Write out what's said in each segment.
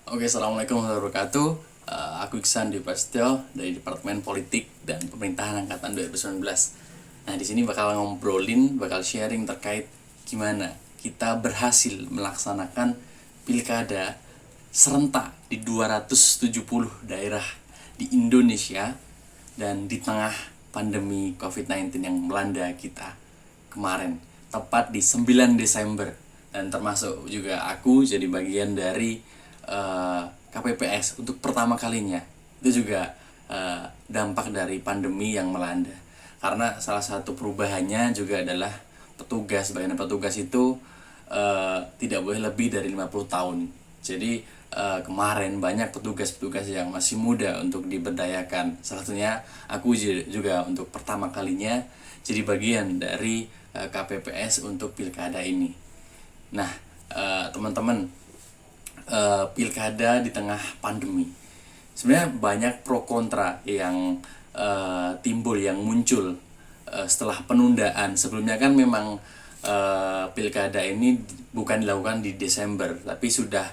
Oke, assalamualaikum warahmatullahi wabarakatuh. Aku Iksan Dwi Prasetyo dari Departemen Politik dan Pemerintahan Angkatan 2019. Nah, di sini bakal sharing terkait gimana kita berhasil melaksanakan pilkada serentak di 270 daerah di Indonesia dan di tengah pandemi COVID-19 yang melanda kita kemarin, tepat di 9 Desember. Dan termasuk juga aku jadi bagian dari KPPS untuk pertama kalinya. Itu juga dampak dari pandemi yang melanda. Karena salah satu perubahannya juga adalah bagian petugas itu tidak boleh lebih dari 50 tahun. Jadi kemarin banyak petugas-petugas yang masih muda untuk diberdayakan. Salah satunya aku juga untuk pertama kalinya jadi bagian dari KPPS untuk pilkada ini. Nah, teman-teman, pilkada di tengah pandemi. Sebenarnya banyak pro kontra yang muncul setelah penundaan. Sebelumnya kan memang pilkada ini bukan dilakukan di Desember, tapi sudah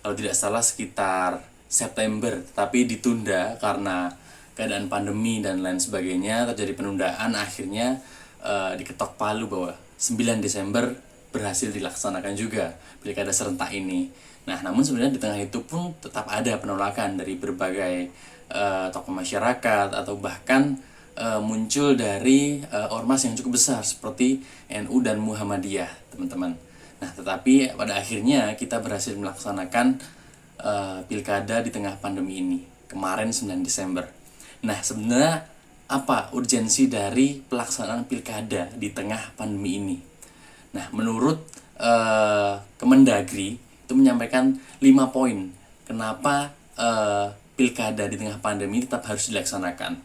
kalau tidak salah sekitar September, tapi ditunda karena keadaan pandemi dan lain sebagainya. Terjadi penundaan, akhirnya diketok palu bahwa 9 Desember berhasil dilaksanakan juga pilkada serentak ini. Nah, namun sebenarnya di tengah itu pun tetap ada penolakan dari berbagai tokoh masyarakat atau bahkan muncul dari ormas yang cukup besar seperti NU dan Muhammadiyah, teman-teman. Nah, tetapi pada akhirnya kita berhasil melaksanakan pilkada di tengah pandemi ini kemarin 9 Desember. Nah, sebenarnya apa urgensi dari pelaksanaan pilkada di tengah pandemi ini? Nah, menurut Kemendagri itu menyampaikan 5 poin kenapa pilkada di tengah pandemi tetap harus dilaksanakan.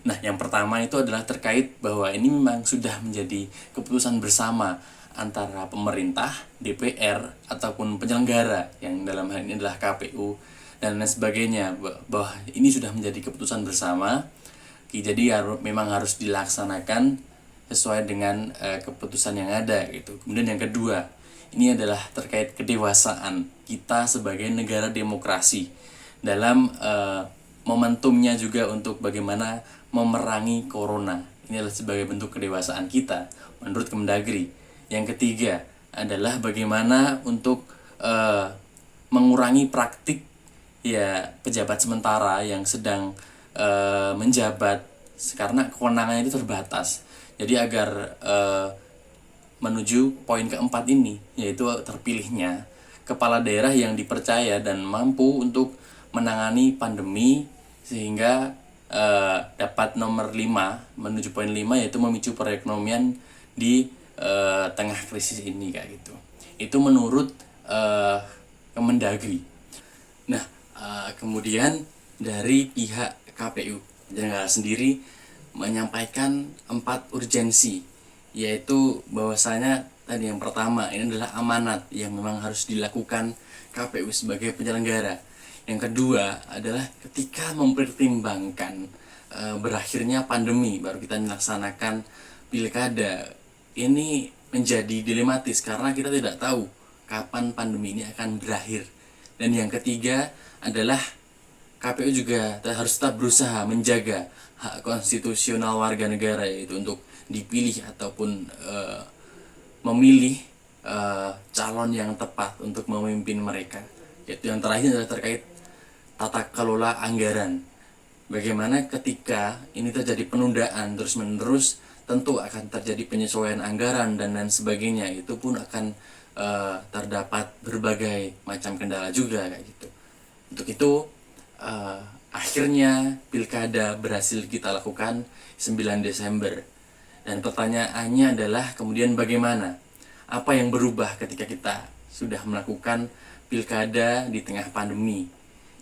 Nah, yang pertama itu adalah terkait bahwa ini memang sudah menjadi keputusan bersama antara pemerintah, DPR, ataupun penyelenggara yang dalam hal ini adalah KPU dan lain sebagainya, bahwa ini sudah menjadi keputusan bersama. Jadi memang harus dilaksanakan sesuai dengan keputusan yang ada gitu. Kemudian yang kedua, ini adalah terkait kedewasaan kita sebagai negara demokrasi dalam momentumnya juga untuk bagaimana memerangi corona. Ini adalah sebagai bentuk kedewasaan kita menurut Kemendagri. Yang ketiga adalah bagaimana untuk mengurangi praktik ya pejabat sementara yang sedang menjabat karena kewenangannya itu terbatas. Jadi agar menuju poin keempat ini, yaitu terpilihnya kepala daerah yang dipercaya dan mampu untuk menangani pandemi sehingga dapat nomor 5 menuju poin 5, yaitu memicu perekonomian di tengah krisis ini kayak gitu. Itu menurut Kemendagri. Nah, kemudian dari pihak KPU Jakarta sendiri menyampaikan 4 urgensi, yaitu bahwasanya tadi yang pertama ini adalah amanat yang memang harus dilakukan KPU sebagai penyelenggara. Yang kedua adalah ketika mempertimbangkan berakhirnya pandemi baru kita melaksanakan pilkada. Ini menjadi dilematis karena kita tidak tahu kapan pandemi ini akan berakhir. Dan yang ketiga adalah KPU juga harus tetap berusaha menjaga hak konstitusional warga negara, yaitu untuk dipilih ataupun memilih calon yang tepat untuk memimpin mereka. Yaitu yang terakhir adalah terkait tata kelola anggaran. Bagaimana ketika ini terjadi penundaan terus-menerus, tentu akan terjadi penyesuaian anggaran dan lain sebagainya. Itu pun akan terdapat berbagai macam kendala juga kayak gitu. Untuk itu akhirnya pilkada berhasil kita lakukan 9 Desember. Dan pertanyaannya adalah kemudian bagaimana? Apa yang berubah ketika kita sudah melakukan pilkada di tengah pandemi?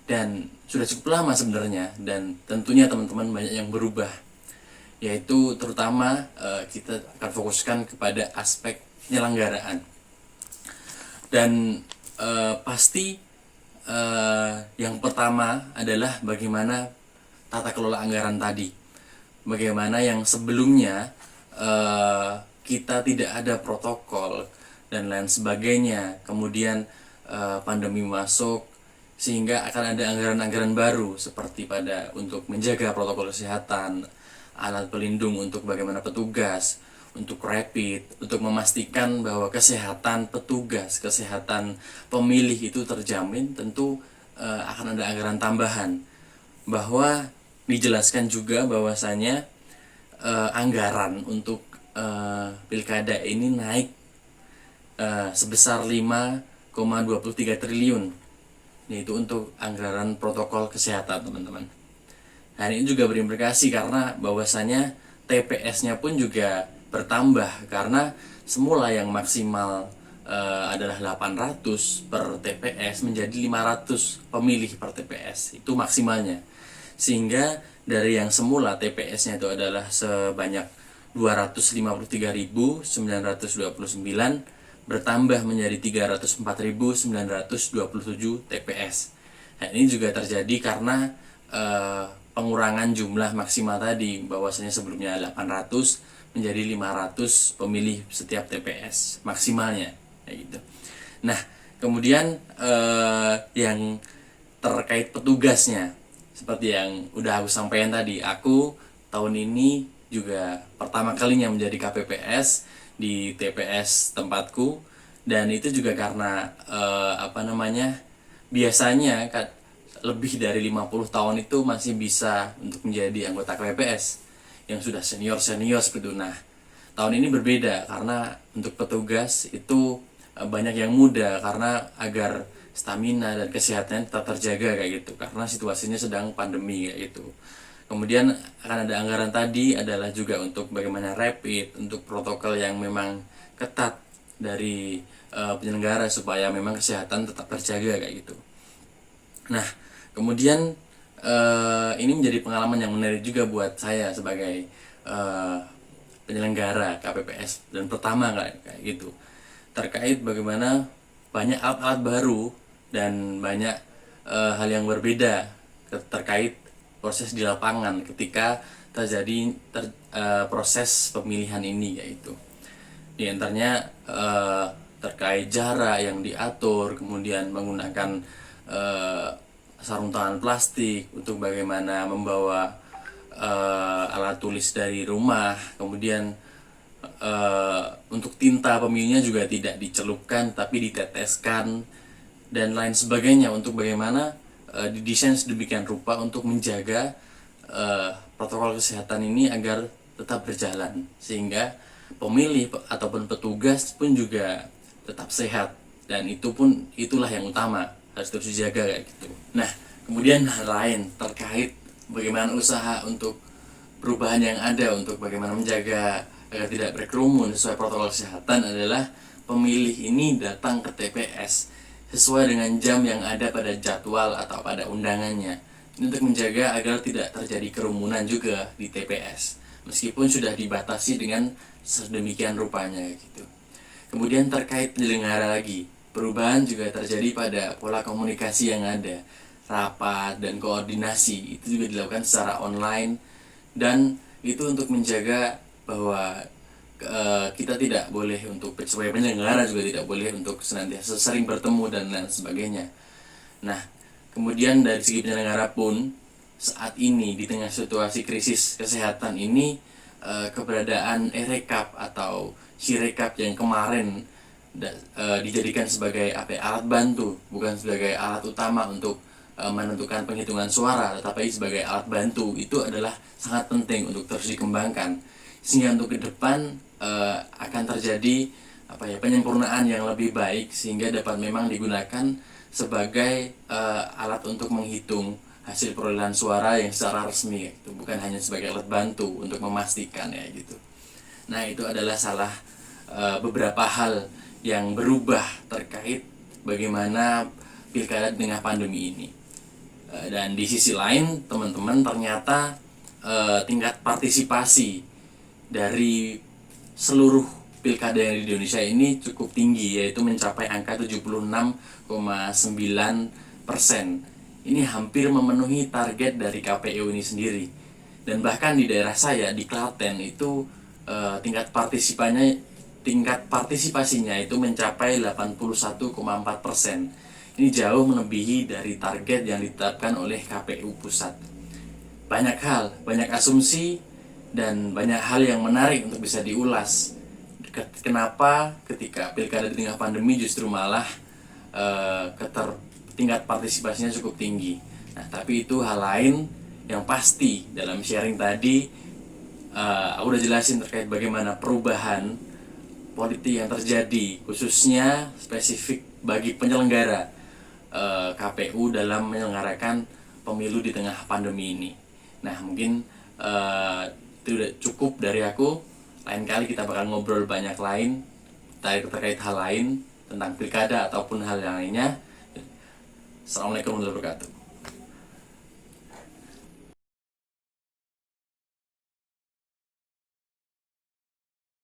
Dan sudah cukup lama sebenarnya, dan tentunya teman-teman banyak yang berubah. Yaitu terutama kita akan fokuskan kepada aspek penyelenggaraan. Dan pasti yang pertama adalah bagaimana tata kelola anggaran tadi. Bagaimana yang sebelumnya kita tidak ada protokol dan lain sebagainya. Kemudian pandemi masuk, sehingga akan ada anggaran-anggaran baru seperti pada untuk menjaga protokol kesehatan, alat pelindung untuk bagaimana petugas, untuk rapid, untuk memastikan bahwa kesehatan petugas, kesehatan pemilih itu terjamin. Tentu akan ada anggaran tambahan, bahwa dijelaskan juga bahwasanya anggaran untuk pilkada ini naik sebesar 5,23 triliun, yaitu untuk anggaran protokol kesehatan, teman-teman. Nah, ini juga berimplikasi karena bahwasanya TPS-nya pun juga bertambah, karena semula yang maksimal adalah 800 per TPS menjadi 500 pemilih per TPS, itu maksimalnya. Sehingga dari yang semula TPS-nya itu adalah sebanyak 253.929 bertambah menjadi 304.927 TPS. Nah, ini juga terjadi karena pengurangan jumlah maksimal tadi, bahwasanya sebelumnya 800 menjadi 500 pemilih setiap TPS maksimalnya, kayak gitu. Nah, kemudian yang terkait petugasnya, seperti yang udah aku sampaikan tadi, aku tahun ini juga pertama kalinya menjadi KPPS di TPS tempatku, dan itu juga karena biasanya lebih dari 50 tahun itu masih bisa untuk menjadi anggota KPPS yang sudah senior seperti itu. Nah, tahun ini berbeda karena untuk petugas itu banyak yang muda, karena agar stamina dan kesehatan tetap terjaga kayak gitu, karena situasinya sedang pandemi kayak gitu. Kemudian akan ada anggaran tadi adalah juga untuk bagaimana rapid, untuk protokol yang memang ketat dari penyelenggara supaya memang kesehatan tetap terjaga kayak gitu. Nah, kemudian ini menjadi pengalaman yang menarik juga buat saya sebagai penyelenggara KPPS dan pertama kayak gitu, terkait bagaimana banyak alat-alat baru dan banyak hal yang berbeda terkait proses di lapangan ketika terjadi proses pemilihan ini, yaitu di antaranya terkait jarak yang diatur, kemudian menggunakan sarung tangan plastik untuk bagaimana membawa alat tulis dari rumah, kemudian untuk tinta pemilihnya juga tidak dicelupkan tapi diteteskan dan lain sebagainya, untuk bagaimana didesain sedemikian rupa untuk menjaga protokol kesehatan ini agar tetap berjalan, sehingga pemilih ataupun petugas pun juga tetap sehat, dan itulah yang utama, harus terus dijaga kayak gitu. Nah, kemudian hal lain terkait bagaimana usaha untuk perubahan yang ada untuk bagaimana menjaga agar tidak berkerumun sesuai protokol kesehatan adalah pemilih ini datang ke TPS sesuai dengan jam yang ada pada jadwal atau pada undangannya. Ini untuk menjaga agar tidak terjadi kerumunan juga di TPS, meskipun sudah dibatasi dengan sedemikian rupanya gitu. Kemudian terkait penyelenggara lagi, perubahan juga terjadi pada pola komunikasi yang ada. Rapat dan koordinasi itu juga dilakukan secara online, dan itu untuk menjaga bahwa kita tidak boleh untuk sebagai penyelenggara juga tidak boleh untuk senantiasa sering bertemu dan lain sebagainya. Nah, kemudian dari segi penyelenggara pun saat ini di tengah situasi krisis kesehatan ini, keberadaan e-rekap atau Sirekap yang kemarin dijadikan sebagai alat bantu, bukan sebagai alat utama untuk menentukan penghitungan suara, tetapi sebagai alat bantu, itu adalah sangat penting untuk terus dikembangkan, sehingga untuk ke depan akan terjadi penyempurnaan yang lebih baik, sehingga dapat memang digunakan sebagai alat untuk menghitung hasil perolehan suara yang secara resmi, itu bukan hanya sebagai alat bantu untuk memastikan ya gitu. Nah, itu adalah beberapa hal yang berubah terkait bagaimana pilkada di tengah pandemi ini. Dan di sisi lain, teman-teman, ternyata tingkat partisipasi dari seluruh pilkada yang di Indonesia ini cukup tinggi, yaitu mencapai angka 76,9%. Ini hampir memenuhi target dari KPU ini sendiri. Dan bahkan di daerah saya, di Klaten, itu tingkat partisipasinya itu mencapai 81,4%, ini jauh melebihi dari target yang ditetapkan oleh KPU pusat. Banyak hal, banyak asumsi, dan banyak hal yang menarik untuk bisa diulas. Kenapa ketika pilkada di tengah pandemi justru malah tingkat partisipasinya cukup tinggi. Nah, tapi itu hal lain yang pasti dalam sharing tadi. Aku udah jelasin terkait bagaimana perubahan politik yang terjadi, khususnya spesifik bagi penyelenggara KPU dalam menyelenggarakan pemilu di tengah pandemi ini. Nah, mungkin itu udah cukup dari aku. Lain kali kita bakal ngobrol banyak lain terkait hal lain tentang pilkada ataupun hal yang lainnya. Assalamualaikum warahmatullahi wabarakatuh.